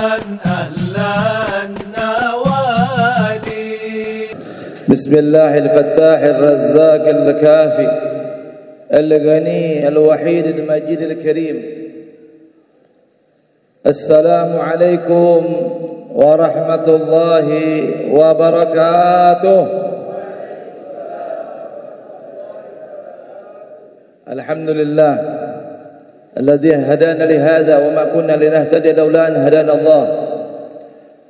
أهل النوادي. بسم الله الفتاح الرزاق الكافي الغني الوحيد المجيد الكريم. السلام عليكم ورحمة الله وبركاته. الحمد لله الذي هدانا لهذا وما كنا لنهتدي لولا أن هدانا الله.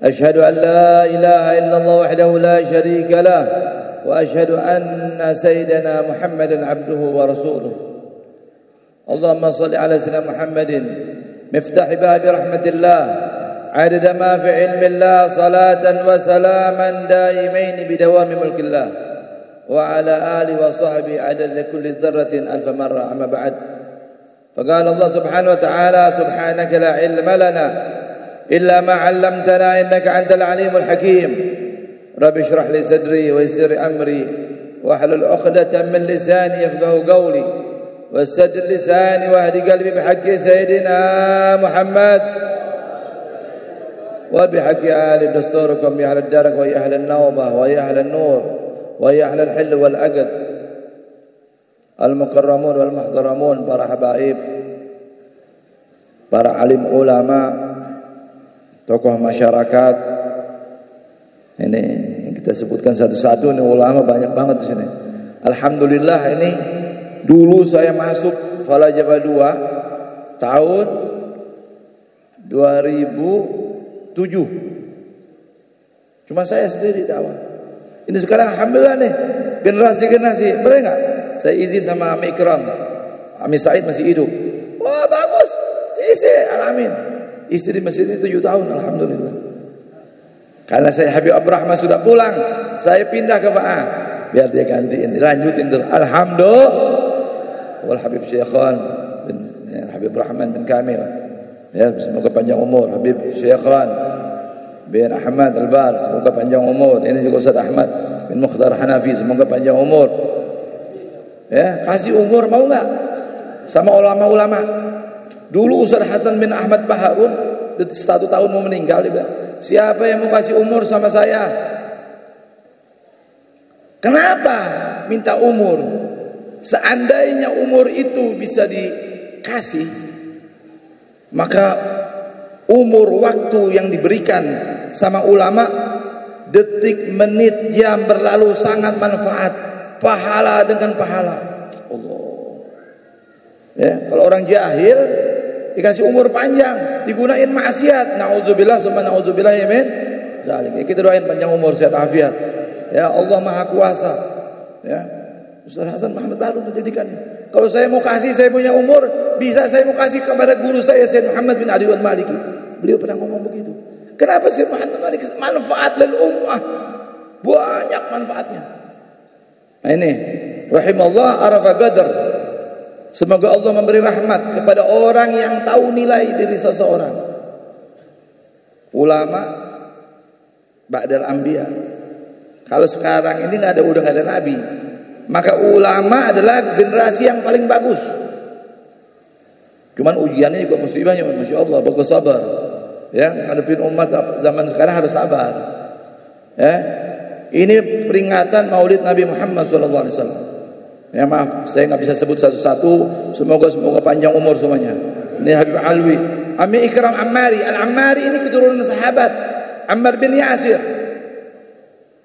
أشهد أن لا إله إلا الله وحده لا شريك له وأشهد أن سيدنا محمدا عبده ورسوله. اللهم صل على سيدنا محمد مفتاح باب رحمة الله عدد ما في علم الله صلاة وسلاما دائمين بدوام ملك الله وعلى آله وصحبه عدد لكل ذرة ألف مرة. أما بعد، فقال الله سبحانه وتعالى: سبحانك لا علم لنا إلا ما علمتنا إنك أنت العليم الحكيم. رب اشرح لي صدري ويسر أمري واحلل عقدة من لساني يفقهوا قولي وسدد لساني واهد قلبي بحق سيدنا محمد وبحق آل دستوركم يا أهل الدرك ويا أهل النوبة ويا أهل النور ويا أهل الحل والعقد المكرمون والمحترمون. Para habaib, para alim ulama, tokoh masyarakat. Ini kita sebutkan satu-satu nih, ulama banyak banget di sini. Alhamdulillah, ini dulu saya masuk Falajaba 2 tahun 2007. Cuma saya sendiri dakwah. Ini sekarang alhamdulillah nih, generasi-generasi. Boleh enggak? Saya izin sama Ami Ikram. Ami Said masih hidup. Wah, bagus. Isi, alamin. Istri masih ini 7 tahun, alhamdulillah. Karena saya Habib Abdurrahman sudah pulang, saya pindah ke Ma'ah. Biar dia gantiin, lanjutin terus. Alhamdulillah. Wal Habib Syekhan bin Habib Rahman bin Kamil. Ya, semoga panjang umur. Habib Syekhan bin Ahmad Al-Bar, semoga panjang umur. Ini juga Ustaz Ahmad bin Mukhtar Hanafi, semoga panjang umur. Ya, kasih umur mau enggak? Sama ulama-ulama. Dulu Ustaz Hasan bin Ahmad Baharun 1 tahun mau meninggal, dia bilang, siapa yang mau kasih umur sama saya? Kenapa minta umur? Seandainya umur itu bisa dikasih, maka umur waktu yang diberikan sama ulama, detik, menit, jam berlalu sangat manfaat. Pahala dengan pahala. Allah. Ya, kalau orang jahil dikasih umur panjang, digunain maksiat, naudzubillah summa naudzubillah ya min dzalik. Ya, kita doain panjang umur, sehat afiat. Ya, Allah Maha Kuasa. Ya. Ustaz Hasan Muhammad baru pendidikannya. Kalau saya mau kasih, saya punya umur, bisa saya mau kasih kepada guru saya Syekh Muhammad bin Ali Al-Maliki. Beliau pernah ngomong begitu. Kenapa Syekh Muhammad bin Maliki? Manfaat lil ummah. Banyak manfaatnya. Nah, ini rahimallah arafa qadar. Semoga Allah memberi rahmat kepada orang yang tahu nilai diri seseorang. Ulama ba'dal anbiya. Kalau sekarang ini udah nggak ada nabi, maka ulama adalah generasi yang paling bagus. Cuman ujiannya juga musibahnya, masya Allah, bagus sabar. Ya, ngadepin umat zaman sekarang harus sabar. Ya, ini peringatan Maulid Nabi Muhammad SAW. Ya maaf, saya nggak bisa sebut satu-satu. Semoga panjang umur semuanya. Ini Habib Alwi, Ami Ikram Ammari. Al-Ammari ini keturunan sahabat Ammar bin Yasir.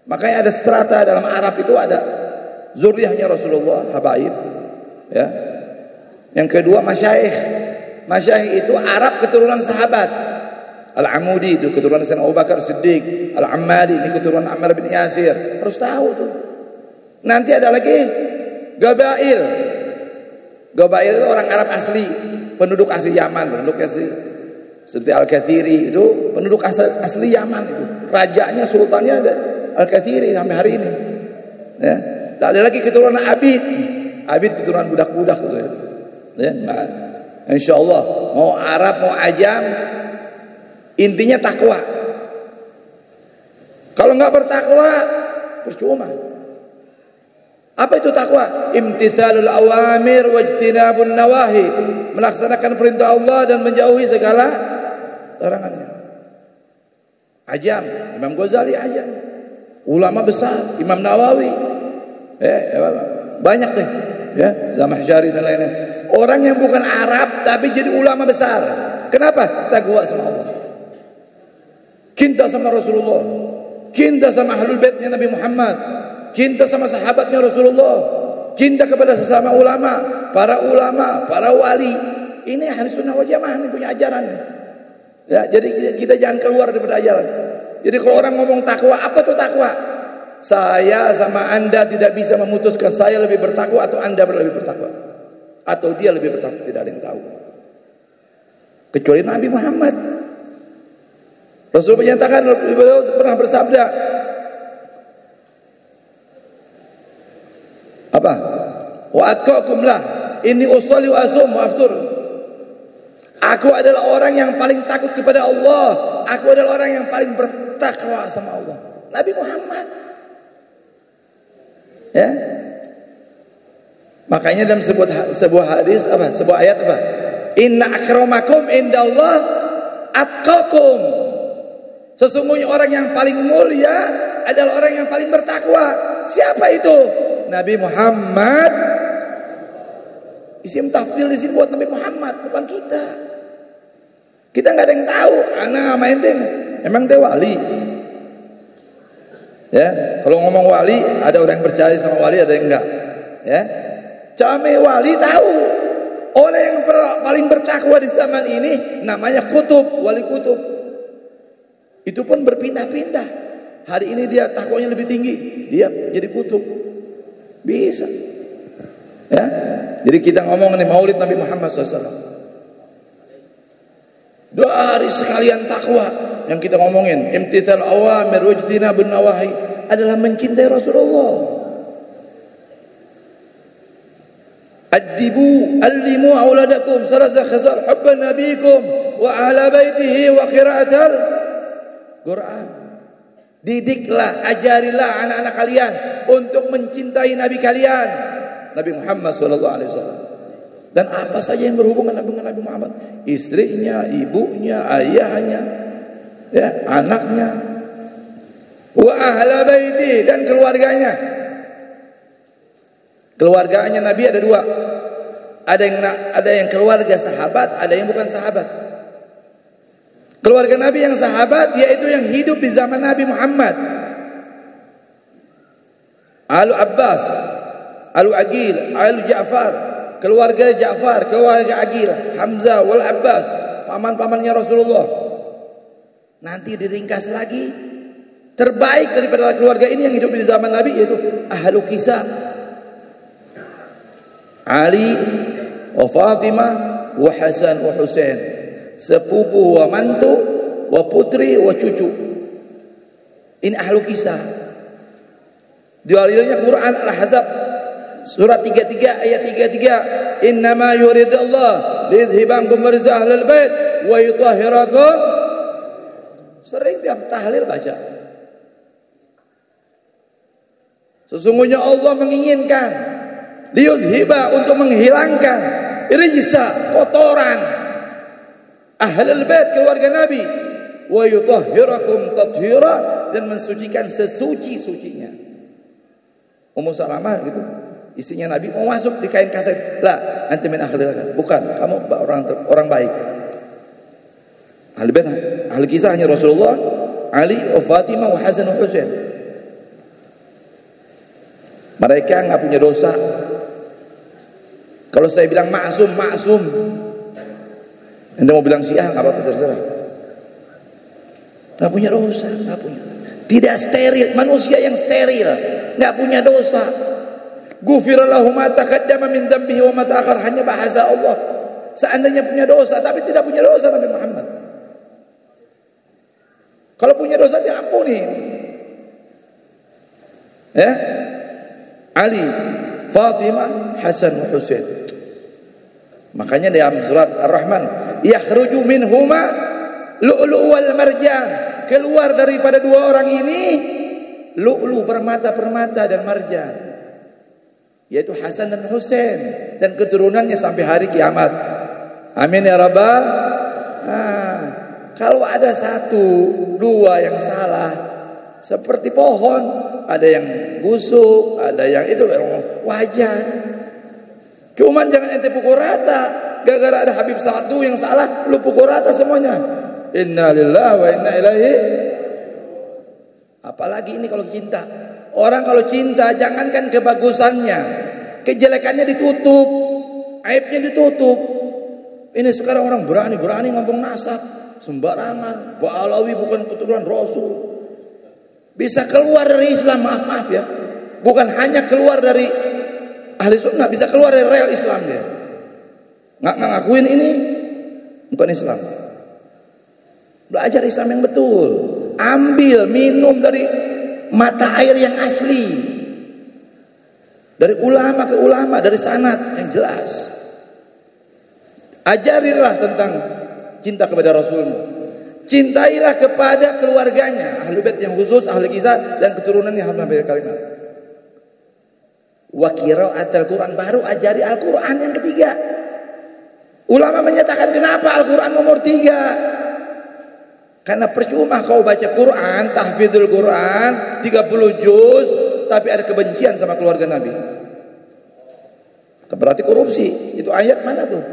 Makanya ada strata dalam Arab itu, ada zuriyahnya Rasulullah, habaib. Ya. Yang kedua masyayikh. Masyayikh itu Arab keturunan sahabat. Al-Amudi itu keturunan Sayyidina Abu Bakar Siddiq. Al-Ammari ini keturunan Ammar bin Yasir. Harus tahu tuh. Nanti ada lagi Gabail. Gabail itu orang Arab asli, penduduk asli Yaman, penduduk asli seperti Al-Kathiri itu penduduk asli Yaman itu. Rajanya, sultannya ada Al-Kathiri sampai hari ini. Ya. Ada lagi keturunan Abid. Abid keturunan budak-budak itu. Ya. Nah, insyaallah mau Arab mau Ajam, intinya takwa. Kalau nggak bertakwa percuma. Apa itu takwa? Imtithalul awamir wajtinabun nawahi. Melaksanakan perintah Allah dan menjauhi segala larangannya. Ajam, Imam Ghazali ajam. Ulama besar, Imam Nawawi. Banyak deh, ya, Zamakhsyari dan lainnya. Orang yang bukan Arab tapi jadi ulama besar. Kenapa? Takwa sama Allah. Cinta sama Rasulullah. Cinta sama ahlul baitnya Nabi Muhammad. Cinta sama sahabatnya Rasulullah. Cinta kepada sesama ulama, para wali. Ini Ahlus Sunnah wal Jamaah, ini punya ajaran. Ya, jadi kita jangan keluar daripada ajaran. Jadi kalau orang ngomong takwa, apa tuh takwa? Saya sama Anda tidak bisa memutuskan saya lebih bertakwa atau Anda lebih bertakwa. Atau dia lebih bertakwa, tidak ada yang tahu. Kecuali Nabi Muhammad. Rasul menyatakan, beliau pernah bersabda, apa? Wa atqakum lah, inni usolli wa asum wa aftur. Aku adalah orang yang paling takut kepada Allah. Aku adalah orang yang paling bertakwa sama Allah. Nabi Muhammad. Ya. Makanya dalam sebuah hadis apa? Sebuah ayat apa? Inna akramakum indallah atqakum. Sesungguhnya orang yang paling mulia adalah orang yang paling bertakwa. Siapa itu? Nabi Muhammad. Isim tafdil di sini buat Nabi Muhammad, bukan kita. Kita nggak ada yang tahu. Anak main deh. Emang dia wali? Ya, kalau ngomong wali, ada orang yang percaya sama wali, ada yang enggak. Ya, came wali tahu. Orang yang paling bertakwa di zaman ini namanya kutub, wali kutub. Itu pun berpindah-pindah. Hari ini dia takwanya lebih tinggi, dia jadi kutub. Bisa. Ya, jadi kita ngomong nih Maulid Nabi Muhammad SAW. 2 hari sekalian takwa yang kita ngomongin, imtithal awamir wajtinabun nawahi, adalah mencintai Rasulullah. Addibu allimu auladakum salasa khasal hubban nabikum wa ahla baitihi wa qiraatal Quran. Didiklah, ajarilah anak-anak kalian untuk mencintai Nabi kalian, Nabi Muhammad SAW. Dan apa saja yang berhubungan dengan Nabi Muhammad, istrinya, ibunya, ayahnya, ya, anaknya, wa ahla baiti, dan keluarganya. Keluarganya Nabi ada 2. Ada yang keluarga sahabat, ada yang bukan sahabat. Keluarga Nabi yang sahabat yaitu yang hidup di zaman Nabi Muhammad. Alu Abbas, Alu Aqil, Alu Ja'far, keluarga Ja'far, keluarga Aqil, Hamzah wal Abbas, paman-pamannya Rasulullah. Nanti diringkas lagi, terbaik daripada keluarga ini yang hidup di zaman Nabi yaitu Ahlu Kisah, Ali wa Fatimah wa Hasan wa Husain, sepupu wa mantu wa putri wa cucu. Ini Ahlu Kisah. Dalilnya Quran Al-Ahzab surat 33 ayat 33, innama yuridullah liyudhibankum rizqa ahlul bait wa yutahhirakum. Sering tiap tahlil baca, sesungguhnya Allah menginginkan liyudhiba, untuk menghilangkan rijsa, kotoran ahlul bait, keluarga Nabi, wa yutahhirakum tathira, dan mensucikan sesuci-sucinya. Ummu Salamah gitu, istrinya Nabi, mau masuk di kain kasih, lah anti min ahlil, bukan, kamu orang baik. Ahli bait, ahli kisahnya Rasulullah, Ali, Fatimah, wa Hasan wa Husain. Mereka enggak punya dosa. Kalau saya bilang maksum, ente mau bilang Syiah enggak apa-apa, terserah. Enggak punya dosa, enggak punya. Tidak steril, manusia yang steril, enggak punya dosa. Ghufira lahu ma taqaddama min dhanbihi wa ma ta'akhkhar, hanya bahasa Allah. Seandainya punya dosa tapi tidak punya dosa Nabi Muhammad. Kalau punya dosa diampuni. Ya? Ali, Fatimah, Hasan, Husain. Makanya dalam surat Ar-Rahman, yakhruju minhuma lu'lu' wal marjan, keluar daripada 2 orang ini lu'lu, permata-permata, dan marjan, yaitu Hasan dan Husain, dan keturunannya sampai hari kiamat. Amin ya rabbal. Kalau ada satu, dua yang salah, seperti pohon, ada yang busuk, ada yang itu wajar. Cuman jangan ente pukul rata. Gara-gara ada Habib satu yang salah, lu pukul rata semuanya. Inna lillahi wa inna ilaihi. Apalagi ini kalau cinta. Orang kalau cinta, jangankan kebagusannya, kejelekannya ditutup, aibnya ditutup. Ini sekarang orang berani ngomong nasab sembarangan. Ba'alawi bukan keturunan Rasul. Bisa keluar dari Islam, maaf ya. Bukan hanya keluar dari ahli sunnah, bisa keluar dari rel Islam dia. Nggak ngakuin ini bukan Islam. Belajar Islam yang betul. Ambil, minum dari mata air yang asli. Dari ulama ke ulama, dari sanad yang jelas. Ajarilah tentang cinta kepada Rasulmu. Cintailah kepada keluarganya, ahli bait yang khusus, ahli kisah dan keturunannya hampir kalimat. Wa qiraatul Quran, baru ajari Al-Quran yang ketiga. Ulama menyatakan kenapa Al-Quran nomor 3? Karena percuma kau baca Quran, tahfidzul Quran 30 juz, tapi ada kebencian sama keluarga Nabi. Berarti korupsi. Itu ayat mana tuh?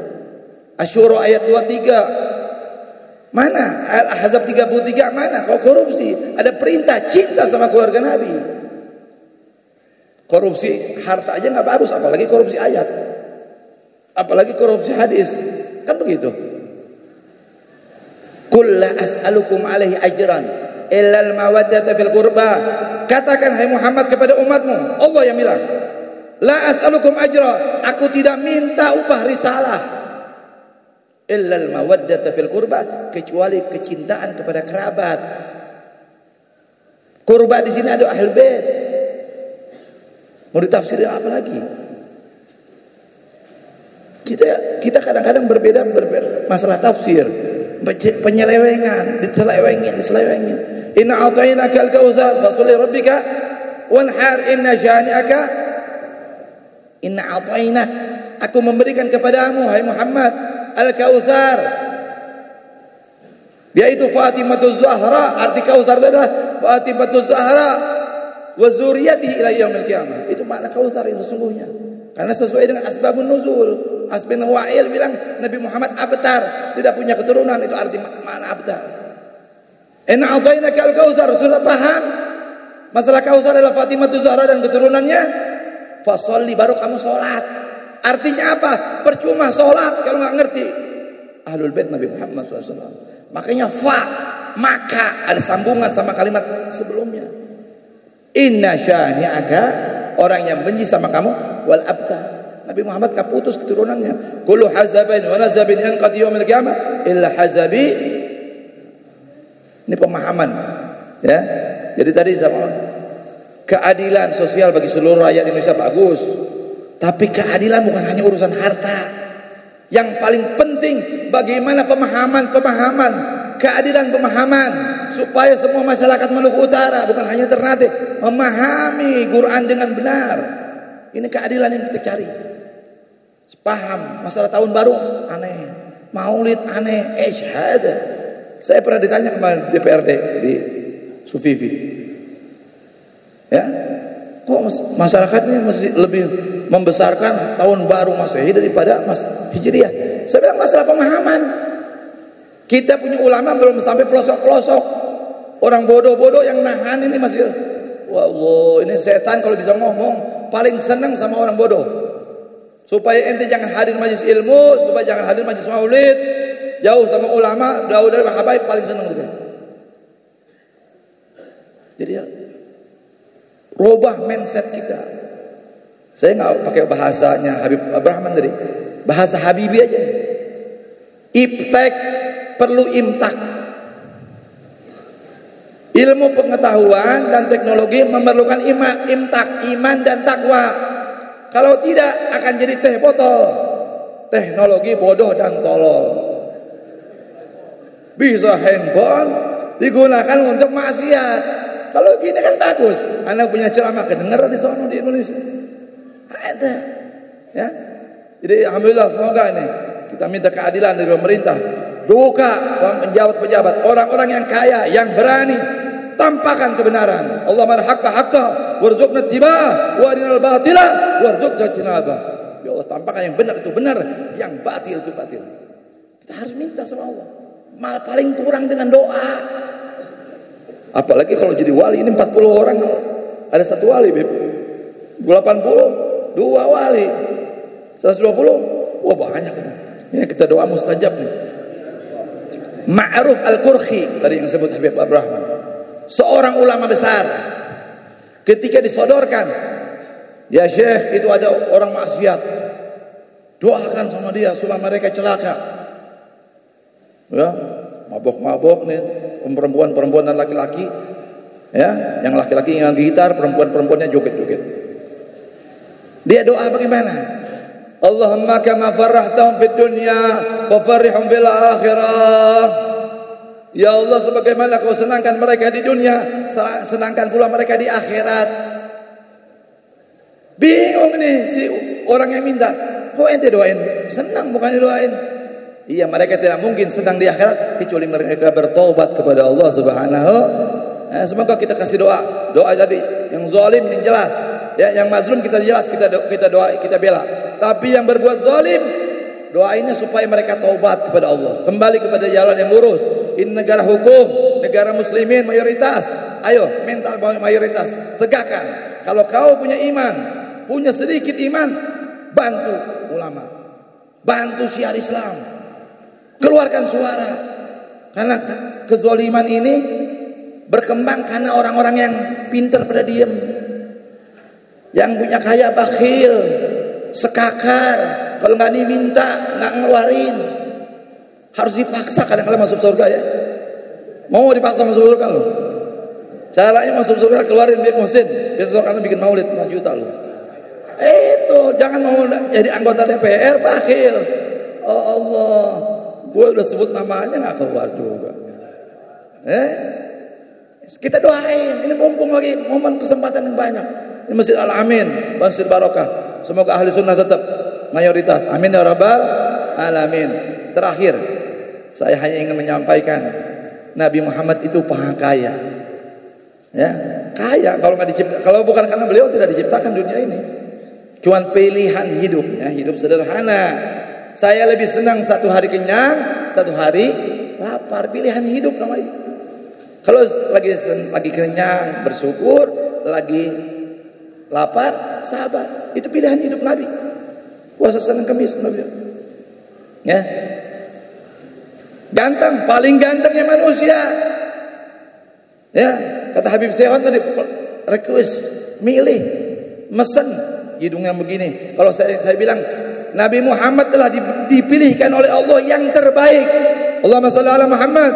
Asyura ayat 23. Mana? Al-Ahzab 33 mana? Kau korupsi. Ada perintah cinta sama keluarga Nabi. Korupsi harta aja nggak bagus, apalagi korupsi ayat. Apalagi korupsi hadis. Kan begitu. Qul la as'alukum alaihi ajran illa al-mawaddata fil qurba. Katakan hai Muhammad kepada umatmu, Allah yang bilang, la as'alukum ajra, aku tidak minta upah risalah. Illa al-mawaddata fil qurba, kecuali kecintaan kepada kerabat. Qurba di sini ada ahlul bait. Mau ditafsirin apa lagi? Kita kadang-kadang berbeda masalah tafsir, penyelewengan, diselewengin. Inna a'tainaka al-kautsar fasholli rabbika wanhar inna syani'aka. Inna a'tainak, aku memberikan kepadamu hai Muhammad al-kautsar. Yaitu Fatimatul Zahra, arti kautsar itu adalah Fatimatul Zahra wa zuriyatihi ila yaumil qiyamah. Itu makna kautsar itu sesungguhnya. Karena sesuai dengan asbabun nuzul. Asbin Wa'il bilang Nabi Muhammad abtar, tidak punya keturunan, itu arti makna abtar. Inna a'tainaka al-kautsar, sudah paham? Masalah kautsar adalah Fatimah Zahra dan keturunannya. Fasholli, baru kamu sholat. Artinya apa? Percuma sholat kalau nggak ngerti. Ahlul bait Nabi Muhammad SAW. Makanya maka ada sambungan sama kalimat sebelumnya. Inna syani'aka, orang yang benci sama kamu, wal abtar. Nabi Muhammad gak putus keturunannya. Kullu hazabin wa nazabin yanqadi yaumil qiyamah illa hazabi. Ini pemahaman, ya. Jadi tadi sama keadilan sosial bagi seluruh rakyat Indonesia bagus. Tapi keadilan bukan hanya urusan harta. Yang paling penting bagaimana pemahaman, keadilan pemahaman supaya semua masyarakat Maluku Utara, bukan hanya Ternate, memahami Quran dengan benar. Ini keadilan yang kita cari. Paham masalah tahun baru aneh, Maulid aneh, syahada. Saya pernah ditanya kemarin DPRD di Sufifi, ya, kok masyarakatnya masih lebih membesarkan tahun baru Masehi daripada Hijriah? Saya bilang masalah pemahaman. Kita punya ulama belum sampai pelosok-pelosok. Orang bodoh-bodoh yang nahan ini masih, wallah, ini setan kalau bisa ngomong paling senang sama orang bodoh. Supaya ente jangan hadir majlis ilmu, supaya jangan hadir majlis maulid, jauh sama ulama, jauh dari habaib, paling senang gitu. Jadi ya, rubah mindset kita. Saya nggak pakai bahasanya Habib Abrahman tadi, bahasa Habibi aja. Iptek perlu imtak. Ilmu pengetahuan dan teknologi memerlukan imtak, iman dan takwa. Kalau tidak akan jadi teh botol. Teknologi bodoh dan tolol. Bisa handphone digunakan untuk maksiat. Kalau gini kan bagus. Anak punya ceramah kedengaran di sana di Indonesia. Ada. Ya. Jadi alhamdulillah, semoga ini kita minta keadilan dari pemerintah. duka pejabat-pejabat, orang-orang yang kaya, yang berani, tampakkan kebenaran. Allahumma haqqa haqqa warzuqna ittiba'ah wa arinal batila warzuqna ijtinabah. Ya Allah, tampakkan yang benar itu benar, yang batil itu batil. Kita harus minta sama Allah. Mal paling kurang dengan doa. Apalagi kalau jadi wali, ini 40 orang, ada satu wali, 80, 2 wali, 120, wah banyak. Ini kita doa mustajab nih. Ma'ruf al-Qurhi tadi yang disebut Habib Abrahman, seorang ulama besar, ketika disodorkan, ya Syekh itu ada orang maksiat, doakan sama dia supaya mereka celaka. Ya, mabok-mabok nih, perempuan-perempuan dan laki-laki, ya, yang laki-laki yang gitar, perempuan-perempuannya joget-joget. Dia doa bagaimana? Allahumma kama farrahtahum fid dunya fafarrihum fil akhirah. Ya Allah, sebagaimana kau senangkan mereka di dunia, senangkan pula mereka di akhirat. Bingung nih si orang yang minta, kok ente doain? Senang bukan doain? Iya, mereka tidak mungkin senang di akhirat kecuali mereka bertobat kepada Allah Subhanahu. Semoga kita kasih doa tadi yang zalim yang jelas, ya, yang mazlum kita jelas, kita doa, kita bela. Tapi yang berbuat zalim, doainnya supaya mereka taubat kepada Allah, kembali kepada jalan yang lurus. Ini negara hukum, negara muslimin mayoritas. Ayo, mental mayoritas, tegakkan. Kalau kau punya iman, punya sedikit iman, bantu ulama, bantu syiar Islam, keluarkan suara. Karena kezaliman ini berkembang karena orang-orang yang pintar pada diam, yang punya kaya bakhil, sekakar, kalau nggak diminta nggak ngeluarin, harus dipaksa. Kadang-kadang masuk surga, ya, mau dipaksa masuk surga loh. Caranya masuk surga, keluarin biaya muhsin, besok kalian bikin maulid 5 juta loh. Itu jangan mau jadi anggota DPR bakhil. Oh Allah, gue udah sebut namanya nggak keluar juga. Kita doain, ini mumpung lagi momen kesempatan yang banyak. Ini Masjid Al-Amin, Masjid Barokah. Semoga ahli sunnah tetap mayoritas. Amin ya rabbal alamin. Terakhir, saya hanya ingin menyampaikan, Nabi Muhammad itu paha kaya. Ya, kaya kalau bukan karena beliau tidak diciptakan dunia ini. Cuman pilihan hidupnya, hidup sederhana. Saya lebih senang satu hari kenyang, satu hari lapar. Pilihan hidup namanya. Kalau lagi kenyang bersyukur, lagi lapar sabar. Itu pilihan hidup Nabi. Puasa Senin Kamis Nabi. Ya. Ganteng, paling gantengnya manusia. Ya, kata Habib Sehon tadi, request, milih, mesen hidung yang begini. Kalau saya bilang Nabi Muhammad telah dipilihkan oleh Allah yang terbaik. Allahumma shalli ala Muhammad.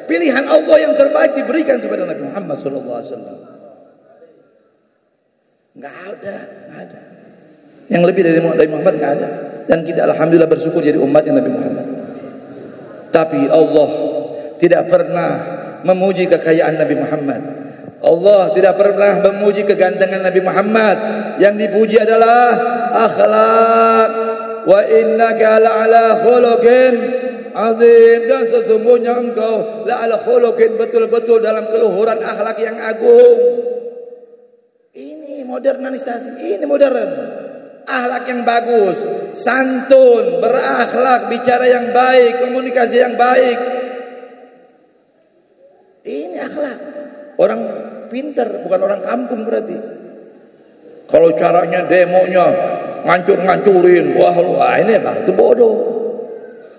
Pilihan Allah yang terbaik diberikan kepada Nabi Muhammad sallallahu alaihi wasallam. Enggak ada. Yang lebih dari Nabi Muhammad enggak ada. Dan kita alhamdulillah bersyukur jadi umatnya Nabi Muhammad. Tapi Allah tidak pernah memuji kekayaan Nabi Muhammad. Allah tidak pernah memuji kegantengan Nabi Muhammad. Yang dipuji adalah akhlak. Wa innaka la'ala khuluqin azim, dan sesungguhnya engkau la'ala khuluqin, betul-betul dalam keluhuran akhlak yang agung. Ini modernisasi, ini modern. Akhlak yang bagus, santun, berakhlak, bicara yang baik, komunikasi yang baik. Ini akhlak orang pintar, bukan orang kampung berarti. Kalau caranya demonya ngancur-ngancurin, wah ini itu bodoh.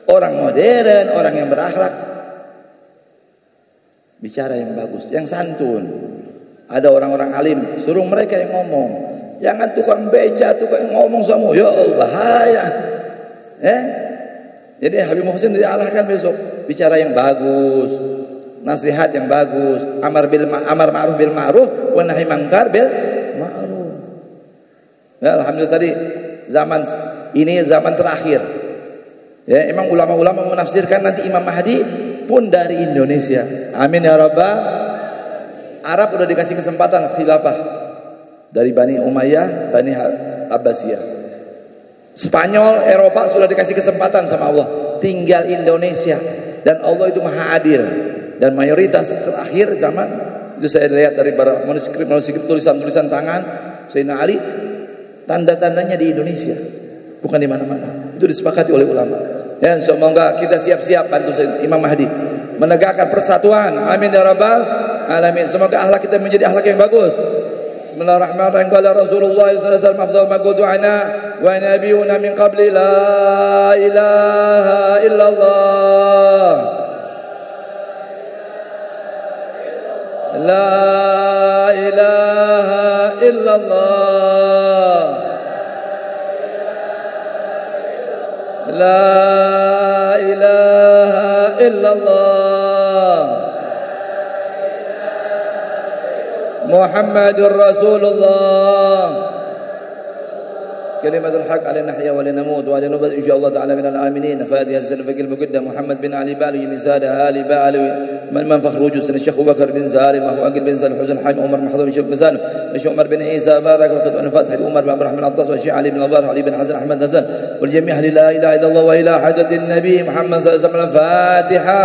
Orang modern, orang yang berakhlak, bicara yang bagus, yang santun. Ada orang-orang alim, suruh mereka yang ngomong. Jangan tukang beca, tukang ngomong sama, ya Allah, bahaya. Jadi Habib Muhsin dialahkan besok, bicara yang bagus, nasihat yang bagus, amar ma'ruf bil ma'ruf, wa nahi mungkar bil ma'ruf. Ya, alhamdulillah tadi ini zaman terakhir. Ya, emang ulama-ulama menafsirkan nanti Imam Mahdi pun dari Indonesia. Amin ya rabbal. Arab udah dikasih kesempatan khilafah dari Bani Umayyah, Bani Abbasiyah. Spanyol, Eropa sudah dikasih kesempatan sama Allah. tinggal Indonesia, dan Allah itu maha adil. Dan mayoritas terakhir zaman itu saya lihat dari para manuskrip tulisan tangan Sayyidina Ali, tanda-tandanya di Indonesia, bukan di mana-mana. Itu disepakati oleh ulama. Ya, semoga kita siap-siap bantu Imam Mahdi menegakkan persatuan. Amin ya rabbal alamin. Semoga akhlak kita menjadi akhlak yang bagus. Bismillahirrahmanirrahim. Qala Rasulullah sallallahu alaihi wasallam afdal ma qultu'ana wa nabiyuna min qabli la ilaha illallah. La ilaha illallah. La ilaha illallah. Muhammadur Rasulullah. كلمة الحق على نحيا ولا نموت وعلى نبذ إن شاء الله تعالى من الآمنين. فهذه السلفة المقدة محمد بن علي بالي بن سادة آل بالي من فخر وجود سن الشيخ بكر بن سالم أخو أقل بن سالم حسن حاج عمر محضر الشيخ بن سالم الشيخ عمر بن عيسى بارك وقد أنفاس حبيب عمر بن عبد الرحمن العطاس والشيخ علي بن الضار علي بن حسن أحمد حسن والجميع لا إله إلا الله وإلى حضرة النبي محمد صلى الله عليه وسلم. الفاتحة.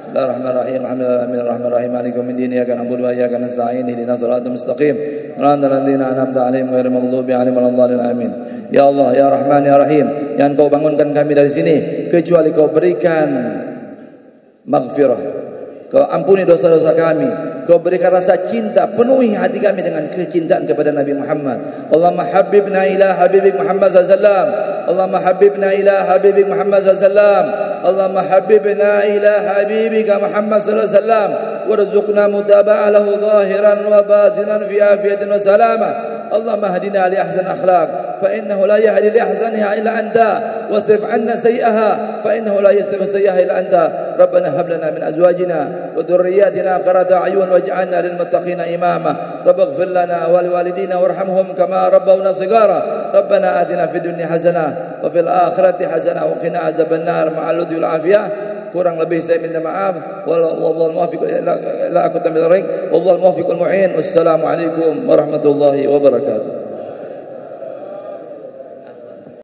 بسم الله الرحمن الرحيم. الحمد لله الرحمن الرحيم مالك يوم الدين إياك نعبد وإياك نستعين اهدنا الصراط المستقيم صراط الذين أنعمت عليهم غير المغضوب عليهم ولا الضالين آمين. Ya Allah, ya Rahman, ya Rahim, yang Kau bangunkan kami dari sini kecuali Kau berikan maghfirah, Kau ampuni dosa-dosa kami, Kau berikan rasa cinta, penuhi hati kami dengan kecintaan kepada Nabi Muhammad. Allahumma habibna ila habibik Muhammad sallallahu alaihi wasallam. Allahumma habibna ila habibik Muhammad sallallahu alaihi wasallam. Allahumma habibna ila habibika Muhammad sallallahu alaihi wasallam warzuqna mutaba'ah lahu zahiran wa batinan fi afiyatin wa salamah. اللهم اهدنا لأحسن أخلاق فإنه لا يهدي لأحسنها إلا أنت واصرف عنا سيئها فإنه لا يصرف سيئها إلا أنت. ربنا هب لنا من أزواجنا وذرياتنا قرة أعين واجعلنا للمتقين إماما. رب اغفر لنا ولوالدينا وارحمهم كما ربونا صغارا. ربنا آتنا في الدنيا حسنة وفي الآخرة حسنة وقنا عذاب النار مع اللطف والعافية. Kurang lebih saya minta maaf. Wallahul muwaffiq ila aqwamil thoriq. Wallahul muwaffiqul mu'in. Wassalamualaikum warahmatullahi wabarakatuh.